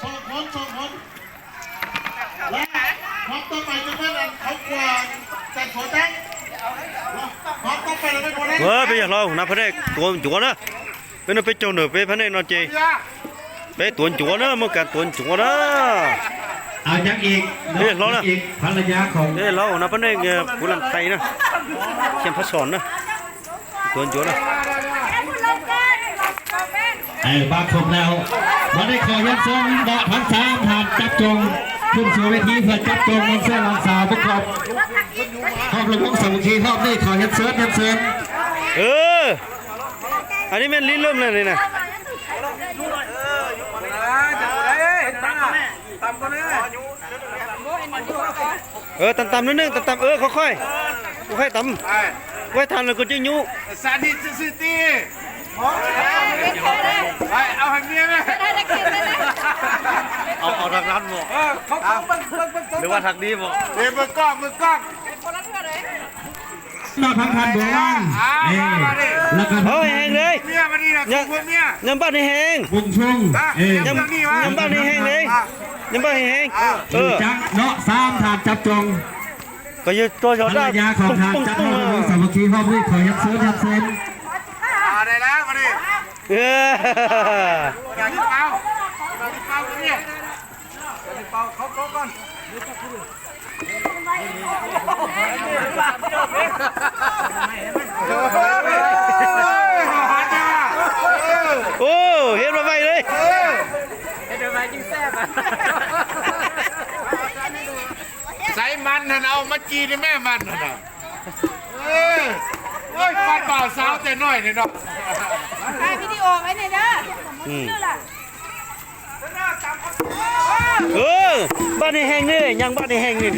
คนและพร้อมต่อไปจะเป็นเขากวางแต่ขอแจ้งพร้อมต่อไปเราเป็นคนแรกไปอย่างเรานับพระเอกตัวจั่วนะเป็นไปโจนไปพระเอกนอนเจไปตัวจั่วนะเมื่อการตัวจั่วนะเอายังอีกเรานะภรรยาของเรานับพระเอกผู้ลำไทยนะเขียนพระสอนนะตัวจั่วนะบางคนแล้วมาได้ขอยันทรงเบาะทั้งสามฐานจับจงขึ้นสู่เวทีเพื่อจับจงมันเสื้อลำสาวประกอบครอบระวงสามัคคีครอบนี่ขอยันเซิร์ฟอันนี้มันลิ้นเริ่มเลยนะตำนิดนึงตำค่อยตำไว้ทันเลยก็จะยุสาธิตสิตีเอาให้เมียไหมเอาทางนั้นบ่หรือว่าทางนี้บ่มือกล้องนอกทางคันบัวแล้วก็แหงเลยเมียมาดีนะคุณเมียยังบ้านให้แหงบุ้งชุ่งยังบ้านให้แหงเลยยังบ้านให้แหงจังเนาะสามฐานจับจงก็ยืดตัวจอดได้ยาของทางจับจงสามัคคีครอบนี่ขอยันเซิร์ฟได้แล้วมาดิอย่าที่เป้าเนี่ยที่เป้าเขาก่อนโอ้เห็นมาไปเลยเห็นมายิ่งแซ่บใส่มันท่านเอามาจีนแม่มันท่านปัดเปล่าสาวแต่น้อยเนี่ยเนาะถ่ายวิดีโอไว้หน่อยเด้อบ้านในแห่งนี่ยังบ้านในแห่งนี่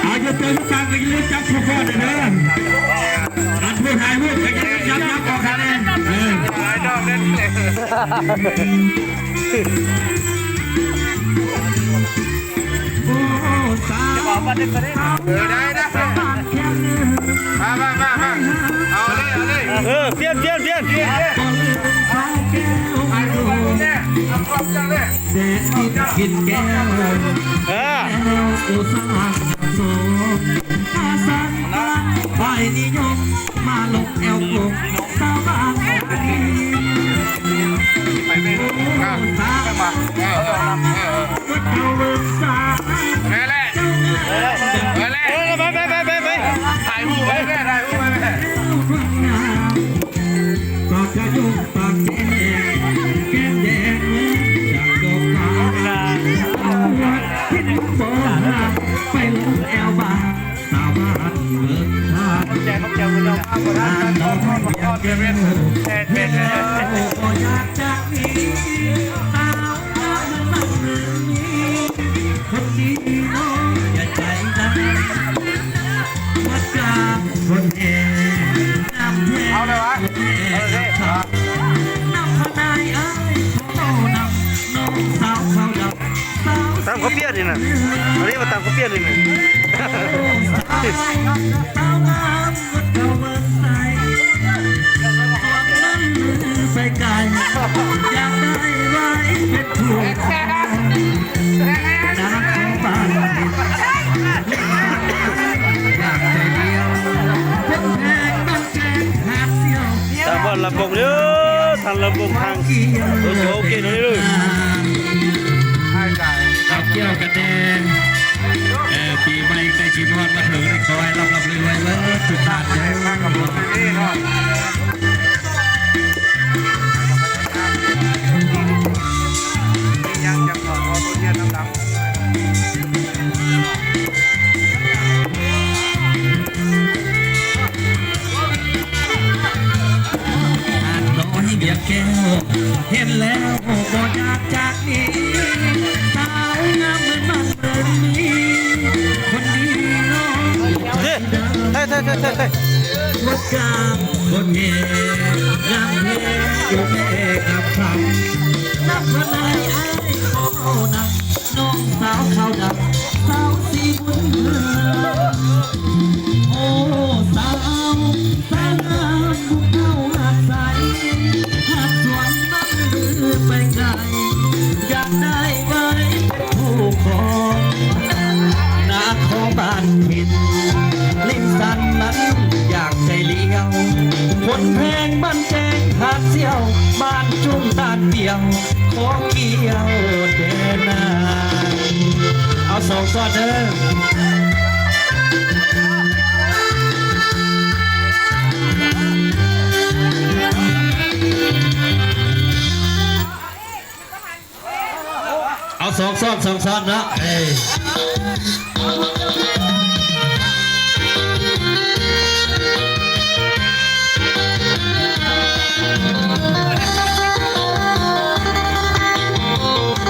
อาจจะเจอลูกการไปยืนจับโชว์เลยนะอันพูดถ่ายรูปไปยืนยับออกคะแนนดอกเล่นเลยจะบอกว่าเด็กคนนี้ได้มาเอาเลยเปลี่ยนเด็ดกินแก้วอุตสาหโสอาสันไปนิยมมาลงแอลกงสาวบ้านไปไม่ข้ามมาแม่แหละไปถ่ายรูปไว้แม่ก็จะยุ่งปากแก้มแดงจากดอกฟ้าที่นุ่มโบราณไปลงแอลบาสาวบ้านเมืองท่าน้องอยากเก็บอยากจะมีสาวงามนั่งเรื่องนี้คนดีน้องอย่าใจดำวัดกลางคนเอ๋น้ำเทน้ำพนายเอ้ยน้องสาวเขาดำตามเขาเปลี่ยนนี่นะอันนี้มาตามเขาเปลี่ยนนี่นะสาวงามก็เก่าเมืองไทยนั้นไปไกลอยากได้ไว้เป็นผู้น้ำของบ้านอยากใจเดียวเป็นแพงบางแจงหาเสียวตามบ้านลำบงเยอะทางลำบงทางโอเคหน่อยเลยเอาเกี่ยวกันแดงปีใหม่ใกล้ชิมฮอดมาถึงคอยรับรวยๆเลยสุดท้ายใจมากกับผมนี่เนาะยังจะขอตัวเย็นน้ำดำน้อยเบียกแก้วเห็นแล้วก็อยากจากนี้สาวงามเหมือนมันเดินนี้คนดีน้องวัดกลางคนเงี้ยงามเงี้ยอยู่แม่กับคำนับวันไหนไอ้ของนับน้องสาวเขาดับสาวสีบุญเรืองโอ้สาวงามบุกเข้าหักใสหักสวนบ้านไปไกลอยากได้ไว้ พาเสียวบ้านจุ่มตาดเดียวขอเกี่ยวเดนาเอาสองซ้อนเด้อเอาสองซ้อนเนาะเอ้ย